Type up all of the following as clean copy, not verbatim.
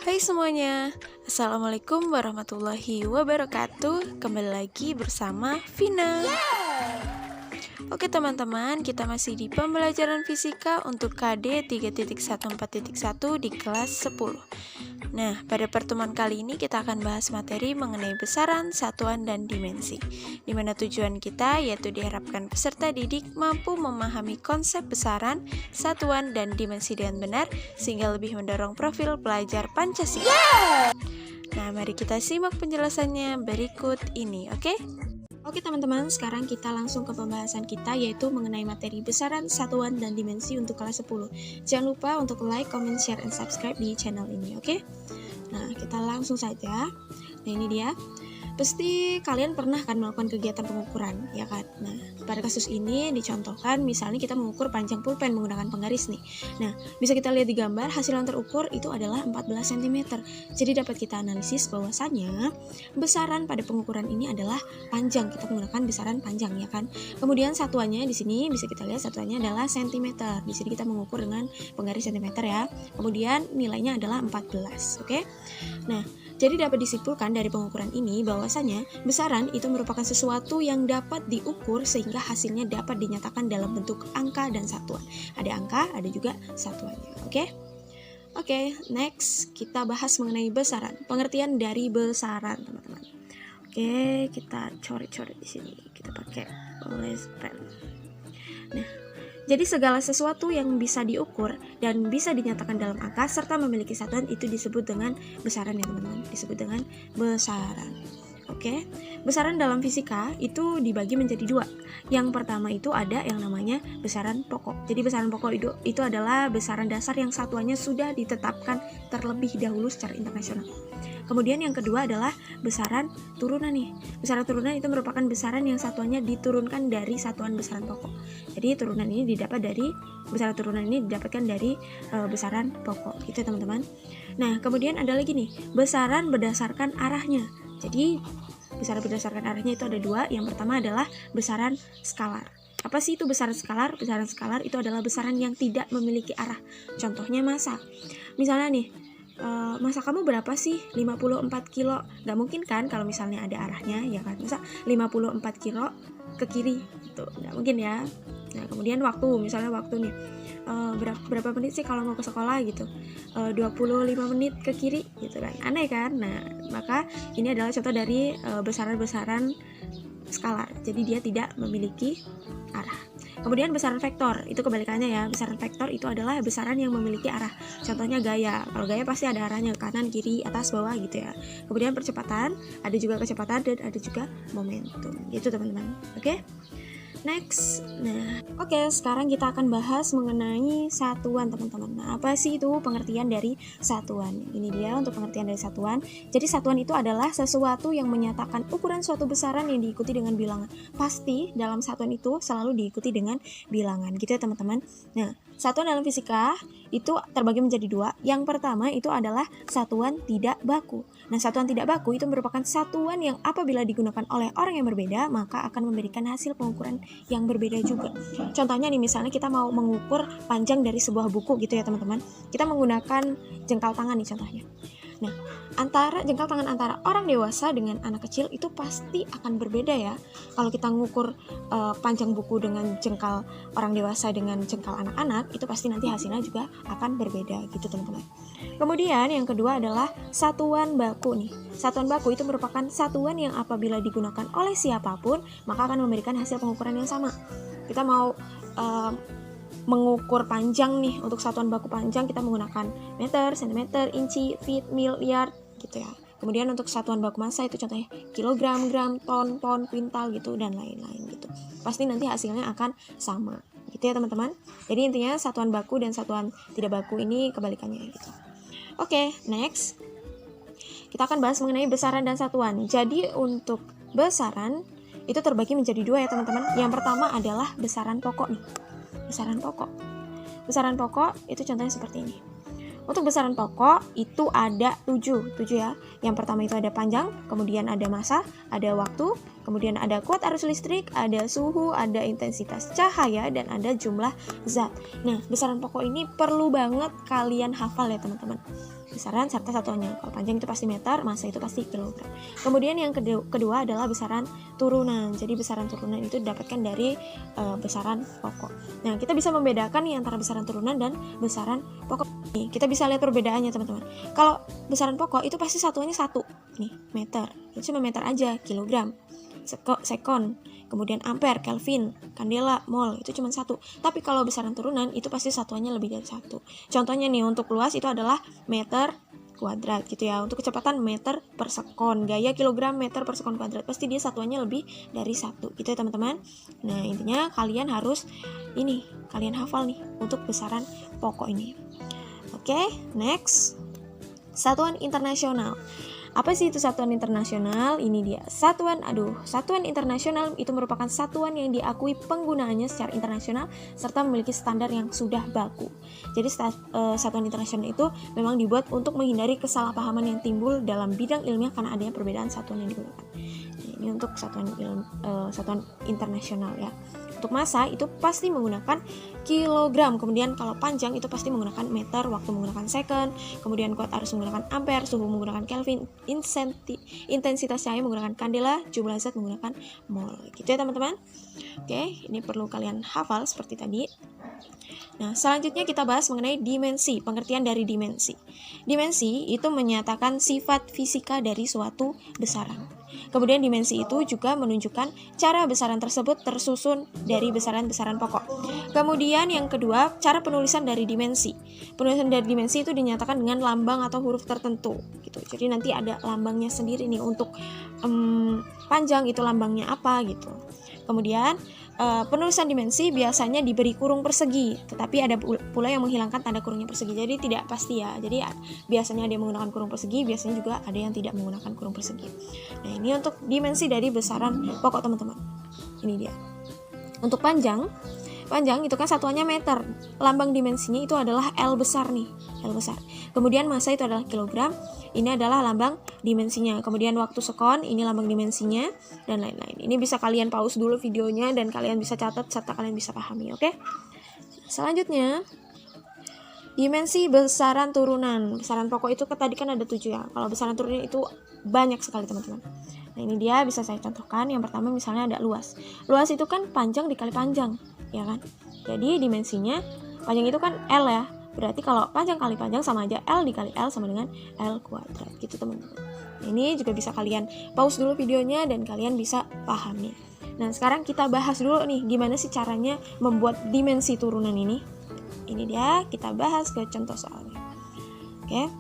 Hai semuanya, Assalamualaikum warahmatullahi wabarakatuh. Kembali lagi bersama Vina. Oke teman-teman, kita masih di pembelajaran fisika untuk KD 3.14.1 di kelas 10. Nah, pada pertemuan kali ini kita akan bahas materi mengenai besaran, satuan, dan dimensi, di mana tujuan kita yaitu diharapkan peserta didik mampu memahami konsep besaran, satuan, dan dimensi dengan benar, sehingga lebih mendorong profil pelajar Pancasila. Nah, mari kita simak penjelasannya berikut ini, oke? Oke teman-teman, sekarang kita langsung ke pembahasan kita yaitu mengenai materi besaran, satuan, dan dimensi untuk kelas 10. Jangan lupa untuk like, comment, share, and subscribe di channel ini, oke? Nah, kita langsung saja. Nah, ini dia. Pasti kalian pernah kan melakukan kegiatan pengukuran, ya kan? Nah, pada kasus ini dicontohkan misalnya kita mengukur panjang pulpen menggunakan penggaris nih. Nah, bisa kita lihat di gambar hasil yang terukur itu adalah 14 cm. Jadi dapat kita analisis bahwasanya besaran pada pengukuran ini adalah panjang. Kita menggunakan besaran panjang, ya kan? Kemudian satuannya di sini bisa kita lihat satuannya adalah cm. Di sini kita mengukur dengan penggaris cm ya. Kemudian nilainya adalah 14, oke? Nah, jadi dapat disimpulkan dari pengukuran ini bahwasanya besaran itu merupakan sesuatu yang dapat diukur sehingga hasilnya dapat dinyatakan dalam bentuk angka dan satuan. Ada angka, ada juga satuannya, oke? Oke, next kita bahas mengenai besaran. Pengertian dari besaran, teman-teman. Oke, kita coret-coret di sini. Kita pakai les pen. Nah, jadi segala sesuatu yang bisa diukur dan bisa dinyatakan dalam angka serta memiliki satuan itu disebut dengan besaran ya teman-teman, disebut dengan besaran. Oke, besaran dalam fisika itu dibagi menjadi dua. Yang pertama itu ada yang namanya besaran pokok. Jadi besaran pokok itu adalah besaran dasar yang satuannya sudah ditetapkan terlebih dahulu secara internasional. Kemudian yang kedua adalah besaran turunan nih. Besaran turunan itu merupakan besaran yang satuannya diturunkan dari satuan besaran pokok. Jadi turunan ini didapatkan dari besaran pokok, gitu teman-teman. Nah, kemudian ada lagi nih, besaran berdasarkan arahnya. Jadi besaran berdasarkan arahnya itu ada dua. Yang pertama adalah besaran skalar. Apa sih itu besaran skalar? Besaran skalar itu adalah besaran yang tidak memiliki arah. Contohnya massa. Misalnya nih, masa kamu berapa sih? 54 kilo. Gak mungkin kan kalau misalnya ada arahnya, ya kan? Masa 54 kilo ke kiri? Gitu. Gak mungkin ya. Nah, kemudian misalnya waktu nih. Berapa menit sih kalau mau ke sekolah gitu? 25 menit ke kiri gitu kan. Aneh kan? Nah, maka ini adalah contoh dari besaran-besaran skalar. Jadi dia tidak memiliki arah. Kemudian besaran vektor, itu kebalikannya ya. Besaran vektor itu adalah besaran yang memiliki arah. Contohnya gaya. Kalau gaya pasti ada arahnya, kanan, kiri, atas, bawah gitu ya. Kemudian percepatan, ada juga kecepatan dan ada juga momentum. Itu teman-teman. Oke? Next. Nah, oke, sekarang kita akan bahas mengenai satuan, teman-teman. Nah, apa sih itu pengertian dari satuan? Ini dia untuk pengertian dari satuan. Jadi satuan itu adalah sesuatu yang menyatakan ukuran suatu besaran yang diikuti dengan bilangan. Pasti dalam satuan itu selalu diikuti dengan bilangan, gitu ya, teman-teman. Nah, satuan dalam fisika itu terbagi menjadi dua. Yang pertama itu adalah satuan tidak baku. Nah, satuan tidak baku itu merupakan satuan yang apabila digunakan oleh orang yang berbeda, maka akan memberikan hasil pengukuran yang berbeda juga. Contohnya nih, misalnya kita mau mengukur panjang dari sebuah buku gitu ya teman-teman. Kita menggunakan jengkal tangan nih contohnya. Nah, jengkal tangan antara orang dewasa dengan anak kecil itu pasti akan berbeda ya. Kalau kita ngukur panjang buku dengan jengkal orang dewasa dengan jengkal anak-anak, itu pasti nanti hasilnya juga akan berbeda gitu teman-teman. Kemudian yang kedua adalah satuan baku nih. Satuan baku itu merupakan satuan yang apabila digunakan oleh siapapun, maka akan memberikan hasil pengukuran yang sama. Kita mau mengukur panjang nih, untuk satuan baku panjang kita menggunakan meter, sentimeter, inci, feet, mil, yard gitu ya. Kemudian untuk satuan baku massa itu contohnya kilogram, gram, ton, pound, kuintal gitu dan lain-lain gitu. Pasti nanti hasilnya akan sama gitu ya teman-teman. Jadi intinya satuan baku dan satuan tidak baku ini kebalikannya gitu. Oke, next. Kita akan bahas mengenai besaran dan satuan. Jadi untuk besaran itu terbagi menjadi dua ya teman-teman. Yang pertama adalah besaran pokok nih. Besaran pokok. Besaran pokok itu contohnya seperti ini. Untuk besaran pokok itu ada 7 ya. Yang pertama itu ada panjang, kemudian ada massa, ada waktu, Kemudian ada kuat arus listrik, ada suhu, ada intensitas cahaya, dan ada jumlah zat. Nah, besaran pokok ini perlu banget kalian hafal ya teman-teman. Besaran serta satuannya. Kalau panjang itu pasti meter, massa itu pasti kilogram. Kemudian yang kedua adalah besaran turunan. Jadi besaran turunan itu didapatkan dari besaran pokok. Nah, kita bisa membedakan nih antara besaran turunan dan besaran pokok. Nih, kita bisa lihat perbedaannya teman-teman. Kalau besaran pokok itu pasti satuannya satu. Nih, meter. Itu cuma meter aja, kilogram, sekon, kemudian ampere, kelvin, kandela, mol, itu cuma satu. Tapi kalau besaran turunan itu pasti satuannya lebih dari satu. Contohnya nih, untuk luas itu adalah meter kuadrat gitu ya. Untuk kecepatan meter per sekon, gaya kilogram meter per sekon kuadrat, pasti dia satuannya lebih dari satu gitu ya teman-teman. Nah, intinya kalian harus kalian hafal nih untuk besaran pokok ini. Oke, next. Satuan internasional. Apa sih itu satuan internasional? Ini dia. Satuan internasional itu merupakan satuan yang diakui penggunaannya secara internasional serta memiliki standar yang sudah baku. Jadi satuan internasional itu memang dibuat untuk menghindari kesalahpahaman yang timbul dalam bidang ilmiah karena adanya perbedaan satuan yang digunakan. Nah, ini untuk satuan internasional ya. Untuk massa itu pasti menggunakan kilogram, kemudian kalau panjang itu pasti menggunakan meter, waktu menggunakan second, kemudian kuat arus menggunakan ampere, suhu menggunakan kelvin, intensitas cahaya menggunakan kandela, jumlah zat menggunakan mol. Gitu ya teman-teman. Oke, ini perlu kalian hafal seperti tadi. Nah, selanjutnya kita bahas mengenai dimensi, pengertian dari dimensi. Dimensi itu menyatakan sifat fisika dari suatu besaran. Kemudian dimensi itu juga menunjukkan cara besaran tersebut tersusun dari besaran-besaran pokok. Kemudian yang kedua, cara penulisan dari dimensi. Penulisan dari dimensi itu dinyatakan dengan lambang atau huruf tertentu gitu. Jadi nanti ada lambangnya sendiri nih untuk panjang itu lambangnya apa gitu. Kemudian penulisan dimensi biasanya diberi kurung persegi, tetapi ada pula yang menghilangkan tanda kurungnya persegi. Jadi tidak pasti ya. Jadi biasanya ada yang menggunakan kurung persegi, biasanya juga ada yang tidak menggunakan kurung persegi. Nah, ini untuk dimensi dari besaran pokok teman-teman. Ini dia. Untuk panjang itu kan satuannya meter. Lambang dimensinya itu adalah L besar nih, L besar. Kemudian massa itu adalah kilogram. Ini adalah lambang dimensinya. Kemudian waktu sekon, ini lambang dimensinya dan lain-lain. Ini bisa kalian pause dulu videonya dan kalian bisa catat serta kalian bisa pahami, oke? Selanjutnya, dimensi besaran turunan. Besaran pokok itu tadi kan ada 7 ya. Kalau besaran turunan itu banyak sekali teman-teman. Nah, ini dia bisa saya contohkan. Yang pertama misalnya ada luas. Luas itu kan panjang dikali panjang, ya kan? Jadi dimensinya panjang itu kan L ya. Berarti kalau panjang kali panjang sama aja L dikali L sama dengan L kuadrat gitu teman-teman. Nah, ini juga bisa kalian pause dulu videonya dan kalian bisa pahami. Nah, sekarang kita bahas dulu nih gimana sih caranya membuat dimensi turunan ini. Ini dia, kita bahas ke contoh soalnya. Oke.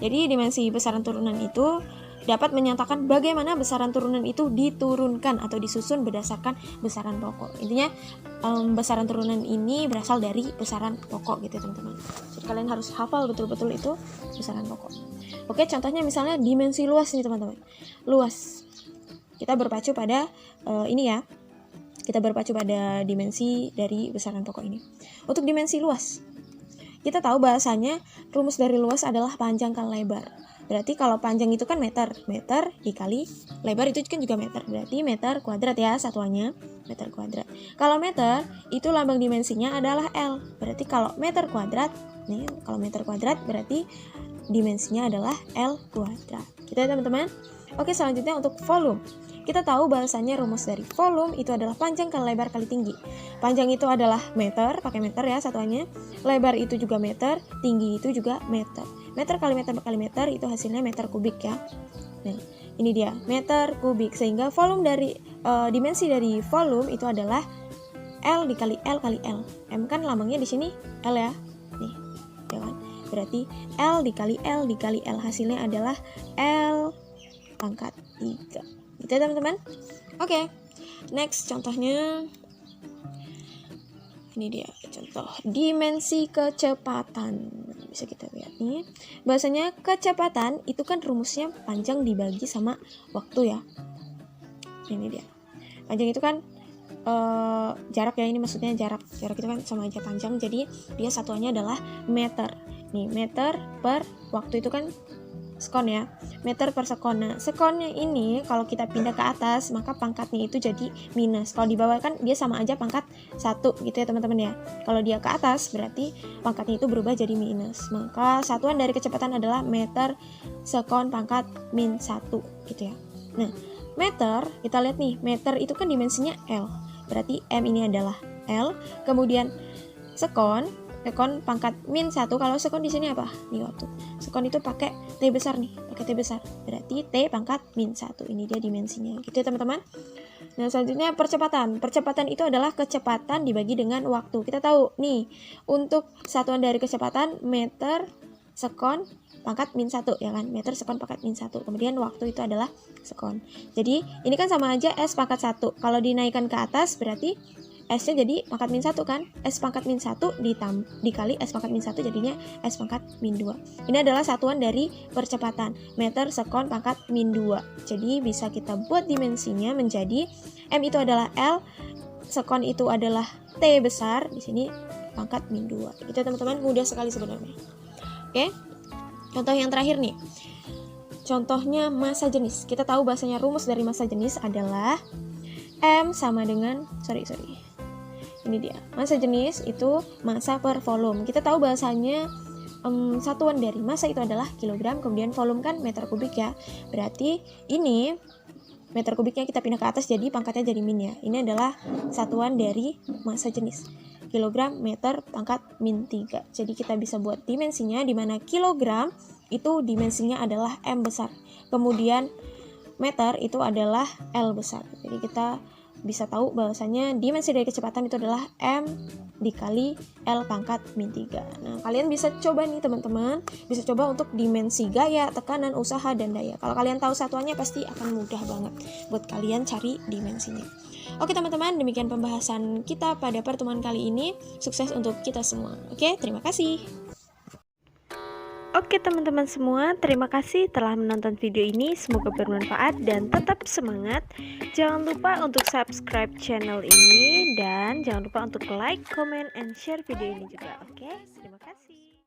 Jadi dimensi besaran turunan itu dapat menyatakan bagaimana besaran turunan itu diturunkan atau disusun berdasarkan besaran pokok. Intinya besaran turunan ini berasal dari besaran pokok gitu ya teman-teman. Jadi kalian harus hafal betul-betul itu besaran pokok. Oke, contohnya misalnya dimensi luas nih teman-teman. Luas. Kita berpacu pada Kita berpacu pada dimensi dari besaran pokok ini. Untuk dimensi luas, kita tahu bahasanya rumus dari luas adalah panjang kali lebar. Berarti kalau panjang itu kan meter dikali lebar itu kan juga meter. Berarti meter kuadrat ya satuannya, meter kuadrat. Kalau meter itu lambang dimensinya adalah L. Berarti kalau meter kuadrat berarti dimensinya adalah L kuadrat. Gitu ya teman-teman. Oke, selanjutnya untuk volume. Kita tahu bahasanya rumus dari volume itu adalah panjang kali lebar kali tinggi. Panjang itu adalah meter, pakai meter ya satuannya. Lebar itu juga meter, tinggi itu juga meter. Meter kali meter itu hasilnya meter kubik ya. Nah, ini dia meter kubik. Sehingga volume dari dimensi dari volume itu adalah L dikali L kali L. M kan lambangnya di sini L ya. Nih, ya kan? Berarti L dikali L dikali L hasilnya adalah L pangkat 3. Gitu ya teman-teman. Oke. Next contohnya. Ini dia contoh dimensi kecepatan. Bisa kita lihat nih. Bahasanya kecepatan itu kan rumusnya panjang dibagi sama waktu ya. Ini dia. Panjang itu kan jarak ya, ini maksudnya jarak itu kan sama aja panjang, jadi dia satuannya adalah meter. Nih, meter per waktu itu kan sekon ya, meter per sekon. Nah, sekonnya ini kalau kita pindah ke atas, maka pangkatnya itu jadi minus. Kalau di bawah kan dia sama aja pangkat 1 gitu ya teman-teman ya. Kalau dia ke atas berarti pangkatnya itu berubah jadi minus. Maka satuan dari kecepatan adalah meter sekon pangkat min 1 gitu ya. Nah, meter, kita lihat nih, meter itu kan dimensinya L. Berarti M ini adalah L. Kemudian sekon pangkat min 1. Kalau sekon di sini apa? Nih waktu. Sekon itu pakai T besar nih, pakai T besar. Berarti T pangkat min 1. Ini dia dimensinya. Gitu ya, teman-teman. Nah, selanjutnya percepatan. Percepatan itu adalah kecepatan dibagi dengan waktu. Kita tahu nih, untuk satuan dari kecepatan meter sekon pangkat min 1 ya kan, meter sekon pangkat min 1. Kemudian waktu itu adalah sekon. Jadi ini kan sama aja S pangkat 1. Kalau dinaikkan ke atas berarti S-nya jadi pangkat min 1 kan. S pangkat min 1 dikali S pangkat min 1 jadinya S pangkat min 2. Ini adalah satuan dari percepatan, meter sekon pangkat min 2. Jadi bisa kita buat dimensinya menjadi M itu adalah L, sekon itu adalah T besar, di sini pangkat min 2. Itu teman-teman, mudah sekali sebenarnya. Oke. Contoh yang terakhir nih. Contohnya massa jenis. Kita tahu bahasanya rumus dari massa jenis adalah M sama dengan ini dia. Massa jenis itu massa per volume. Kita tahu bahasanya satuan dari massa itu adalah kilogram, kemudian volume kan meter kubik ya. Berarti ini meter kubiknya kita pindah ke atas jadi pangkatnya jadi min ya. Ini adalah satuan dari massa jenis. Kilogram, meter, pangkat min 3. Jadi kita bisa buat dimensinya di mana kilogram itu dimensinya adalah M besar. Kemudian meter itu adalah L besar. Jadi kita bisa tahu bahwasanya dimensi dari kecepatan itu adalah M dikali L pangkat min 3. Nah, kalian bisa coba nih teman-teman, bisa coba untuk dimensi gaya, tekanan, usaha, dan daya. Kalau kalian tahu satuannya pasti akan mudah banget buat kalian cari dimensinya. Oke teman-teman, demikian pembahasan kita pada pertemuan kali ini. Sukses untuk kita semua. Oke, terima kasih. Oke teman-teman semua, terima kasih telah menonton video ini. Semoga bermanfaat dan tetap semangat. Jangan lupa untuk subscribe channel ini dan jangan lupa untuk like, comment, and share video ini juga. Oke, terima kasih.